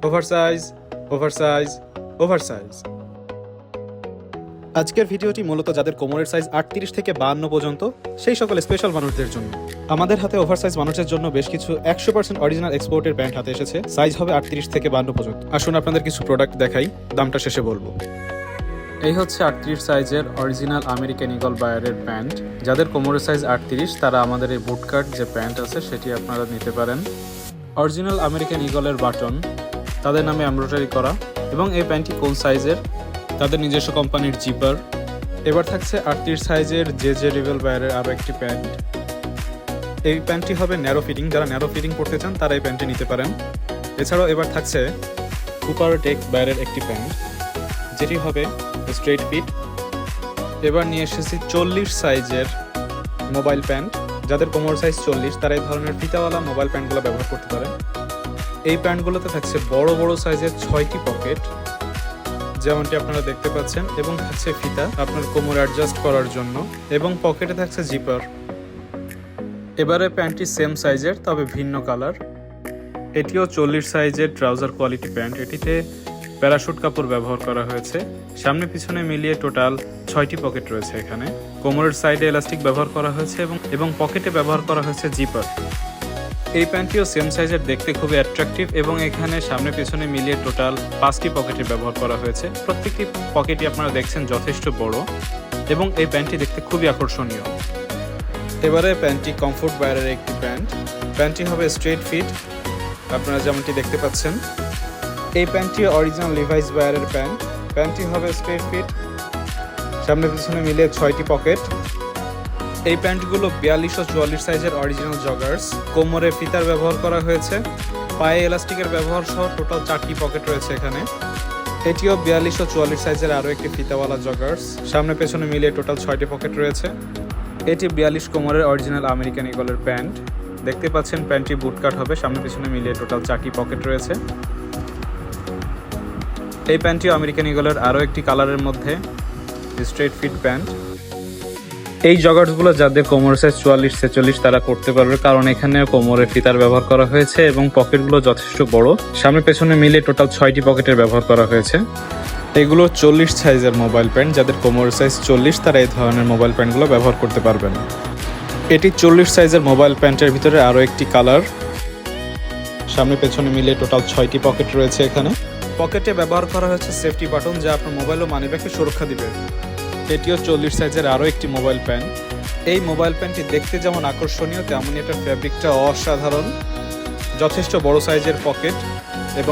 Oversize, oversize, oversize. আজকের ভিডিওটি মূলত যাদের কোমরের সাইজ 38 থেকে 52 পর্যন্ত, সেই সকল স্পেশাল মানুষদের জন্য। আমাদের হাতে ওভারসাইজ মানুষের জন্য বেশ কিছু 100% অরিজিনাল এক্সপোর্টের প্যান্ট হাতে এসেছে। সাইজ হবে 38 থেকে 52 পর্যন্ত। আসুন আপনাদের কিছু প্রোডাক্ট দেখাই, দামটা শেষে বলবো। এই হচ্ছে 38 সাইজের অরিজিনাল আমেরিকান ইগল বায়ারের প্যান্ট। যাদের কোমরের সাইজ 38 তারা আমাদের এই বুটকাট যে প্যান্ট আছে সেটি আপনারা নিতে পারেন। অরিজিনাল আমেরিকান ইগলের বাটন তাদের নামে এমব্রয়ডারি করা, এবং এই প্যান্টটি কোন সাইজের তাদের নিজস্ব কোম্পানির জিপার। এবার থাকছে 38 সাইজের জে রিবেল বায়ারের আরও একটি প্যান্ট। এই প্যান্টটি হবে ন্যারো ফিটিং, যারা ন্যারো ফিটিং পড়তে চান তারা এই প্যান্টটি নিতে পারেন। এছাড়াও এবার থাকছে কুপার টেক বায়ারের একটি প্যান্ট, যেটি হবে স্ট্রেট ফিট। এবার নিয়ে এসেছি 40 সাইজের মোবাইল প্যান্ট। যাদের কোমর সাইজ 40 তারা এই ধরনের ফিতাওয়ালা মোবাইল প্যান্টগুলো ব্যবহার করতে পারেন। এই প্যান্টগুলোতে থাকছে বড় বড় সাইজের 6টি পকেট, যেমনটি আপনারা দেখতে পাচ্ছেন, এবং থাকছে ফিতা আপনার কোমর অ্যাডজাস্ট করার জন্য, এবং পকেটে থাকছে জিপার। এবারে প্যান্টটি সেম সাইজের তবে ভিন্ন কালার। এটিও 40 সাইজের ট্রাউজার কোয়ালিটি প্যান্ট। এটিতে প্যারাশুট কাপড় ব্যবহার করা হয়েছে। সামনে পিছনে মিলিয়ে টোটাল 6টি পকেট রয়েছে এখানে। কোমরের সাইডে এলাস্টিক ব্যবহার করা হয়েছে এবং পকেটে ব্যবহার করা হয়েছে জিপার। এই প্যান্টটিও সেম সাইজের, দেখতে খুবই অ্যাট্রাকটিভ, এবং এখানে সামনে পিছনে মিলিয়ে টোটাল 5টি পকেটের ব্যবহার করা হয়েছে। প্রত্যেকটি পকেটই আপনারা দেখছেন যথেষ্ট বড়, এবং এই প্যান্টটি দেখতে খুবই আকর্ষণীয়। এবারে প্যান্টটি কমফোর্ট বায়ারের একটি প্যান্ট। প্যান্টটি হবে স্ট্রেট ফিট, আপনারা যেমনটি দেখতে পাচ্ছেন। এই প্যান্টটি অরিজিনাল লিভাইস বায়ারের প্যান্ট। প্যান্টটি হবে স্ট্রেট ফিট, সামনে পিছনে মিলিয়ে 6টি পকেট। এই প্যান্টগুলো 42 ও 44 সাইজের অরিজিনাল জগার্স। কোমরে ফিতার ব্যবহার করা হয়েছে, পায়ে এলাস্টিকের ব্যবহার সহ টোটাল 4টি পকেট রয়েছে এখানে। এটিও 42 ও 44 সাইজের আরও একটি ফিতাওয়ালা জগার্স। সামনে পেছনে মিলিয়ে টোটাল 6টি পকেট রয়েছে। এটি 42 কোমরের অরিজিনাল আমেরিকান ইগলের প্যান্ট। দেখতে পাচ্ছেন প্যান্টটি বুটকাট হবে, সামনে পিছনে মিলিয়ে টোটাল 4টি পকেট রয়েছে। এই প্যান্টটিও আমেরিকান ইগলের আরও একটি কালারের মধ্যে স্ট্রেট ফিট প্যান্ট। এই জগার্সগুলো যাদের কোমর সাইজ 44-46 তারা করতে পারবে, কারণ এখানে কোমরে ফিতার ব্যবহার করা হয়েছে এবং পকেটগুলো যথেষ্ট বড়। সামনে পেছনে মিলে টোটাল 6টি পকেটের ব্যবহার করা হয়েছে। এগুলো 40 সাইজের মোবাইল প্যান্ট। যাদের কোমর সাইজ 40 তারা এই ধরনের মোবাইল প্যান্টগুলো ব্যবহার করতে পারবেন। এটি 40 সাইজের মোবাইল প্যান্টের ভিতরে আরও একটি কালার। সামনে পেছনে মিলে টোটাল 6টি পকেট রয়েছে এখানে। পকেটে ব্যবহার করা হয়েছে সেফটি বাটন, যা আপনার মোবাইল ও মানিব্যাগকে সুরক্ষা দিবে। এটিও 40 সাইজের আরও একটি মোবাইল প্যান্ট। এই মোবাইল প্যান্টটি দেখতে যেমন আকর্ষণীয়, তেমনই এটার ফ্যাব্রিকটা অসাধারণ। যথেষ্ট বড় সাইজের পকেট,